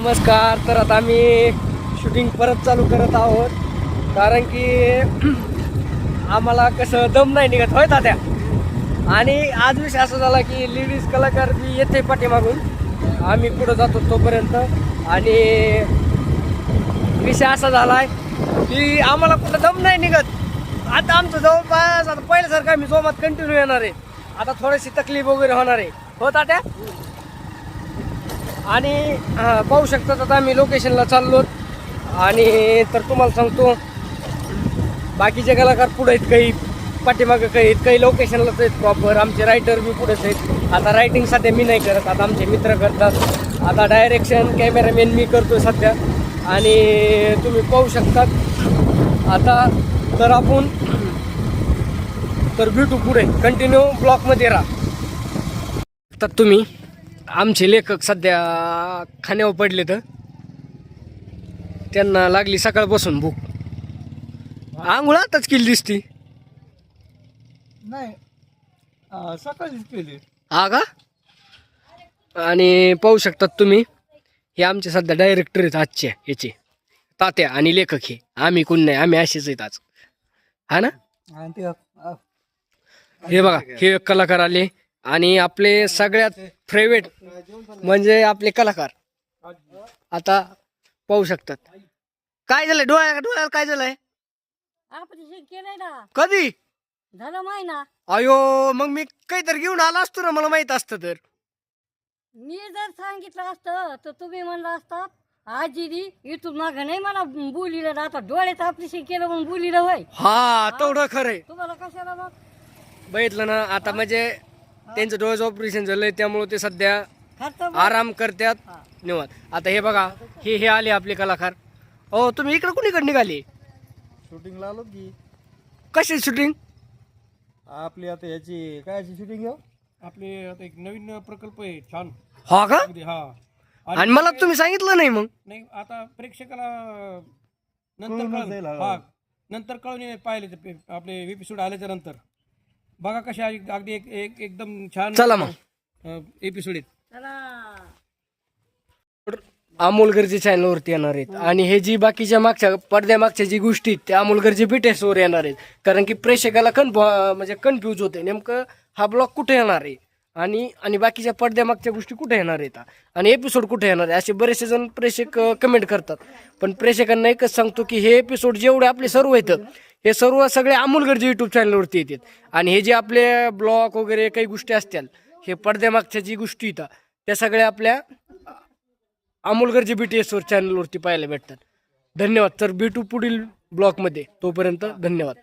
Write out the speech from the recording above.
नमस्कार. तर आता आम्ही शूटिंग परत चालू करत आहोत, कारण की आम्हाला कसं दम नाही निघत होय तात्या. आणि आज विषय असा झाला की लेडीज कलाकार बी येते पाठीमागून, आम्ही पुढं जातो तोपर्यंत. आणि विषय असा झाला आहे की आम्हाला कुठं दम नाही निघत. आता आमचं जवळपास आता पहिल्यासारखं आम्ही जोमात कंटिन्यू येणार आहे. आता थोडीशी तकलीफ वगैरे होणार आहे हो तात्या. आणि पाहू शकतात आता आम्ही लोकेशनला चाललो. आणि तर तुम्हाला सांगतो बाकीचे कलाकार पुढे आहेत, काही पाठीमागं काही आहेत, काही लोकेशनलाच आहेत प्रॉपर. आमचे रायटर बी पुढेच आहेत. आता रायटिंग सध्या मी नाही करत, आता आमचे मित्र करतात. आता डायरेक्शन कॅमेरामॅन मी करतो सध्या. आणि तुम्ही पाहू शकतात आता. तर आपण तर भेटू पुढे, कंटिन्यू ब्लॉकमध्ये राहा. तर तुम्ही आमचे लेखक सध्या खाण्यावर पडले, तर त्यांना लागली सकाळपासून भूक. आंघोळ आताच केली दिसती. नाही सकाळीच केली. हा का? आणि पाहू शकतात तुम्ही, हे आमचे सध्या डायरेक्टर आहेत आजचे याचे, तात्या आणि लेखक. हे आम्ही कोण नाही, आम्ही असेच आहेत आज, हा ना. आणि ते हे बघा, हे कलाकार आले. आणि आपले सगळ्यात फेवरेट म्हणजे आपले कलाकार आता पाहू शकतात. काय झालंय डोळ्याला काय झालंय? ऑपरेशन केलंय ना. कधी झालं महिना. अयो, मग मी काहीतरी घेऊन आला असतो ना, मला माहित असतं तर. मी जर सांगितलं असतं तर तुम्ही म्हणलं असतात आजीनी इथून माग नाही मला बोलिलं. आता डोळ्याचं ऑपरेशन केलं म्हणून बोलिलं होय. हा, तेवढं खरंय. तुम्हाला कशाला मग बघितलं ना आता, म्हणजे त्यांचं डोळ्याचं ऑपरेशन झालंय, त्यामुळे ते सध्या खर्च आराम करतात निवांत. आता हे बघा, हे आले आपले कलाकार. हो, तुम्ही इकडे कुणीकडे निघाले? शूटिंगला आलो की. कशी शूटिंग? आपली आता याची काय शूटिंग आहे? आपले आता एक नवीन प्रकल्प आहे छान. हा का? अगदी हा. आणि मला तुम्ही सांगितलं नाही मग? नाही, आता प्रेक्षकाला नंतर कळूनच जाईल, कळून हा. हा नंतर कळून येईल. पाहिले ते आपले एपिसोड आल्याच्या नंतर बघा कशा अगदी एक एक एकदम छान. चला मग. एपिसोड आहेत. चला. अमोल गरजे चॅनलवरती येणार आहेत. आणि हे जी बाकीच्या मागच्या पडद्यामागच्या जी गोष्टी आहेत त्या अमोल गरजे बीटीएसवर येणार आहेत. कारण की प्रेक्षकाला म्हणजे कन्फ्यूज होते नेमकं हा ब्लॉग कुठे येणार आहे आणि बाकीच्या पडद्यामागच्या गोष्टी कुठे येणार आहेत आणि एपिसोड कुठे येणार आहे, असे बरेचसे जण प्रेक्षक कमेंट करतात. पण प्रेक्षकांना एकच सांगतो की हे एपिसोड जेवढे आपले सर्व आहेत, हे सर्व सगळे अमोल गरजे यूट्यूब चॅनलवरती येतात. आणि हे जे आपले ब्लॉग वगैरे काही गोष्टी असतील, हे पडद्यामागच्या जी गोष्टी येतात त्या सगळ्या आपल्या अमोल गरजे बीटीएसवर चॅनलवरती पाहायला भेटतात. धन्यवाद. तर भेटू पुढील ब्लॉगमध्ये, तोपर्यंत धन्यवाद.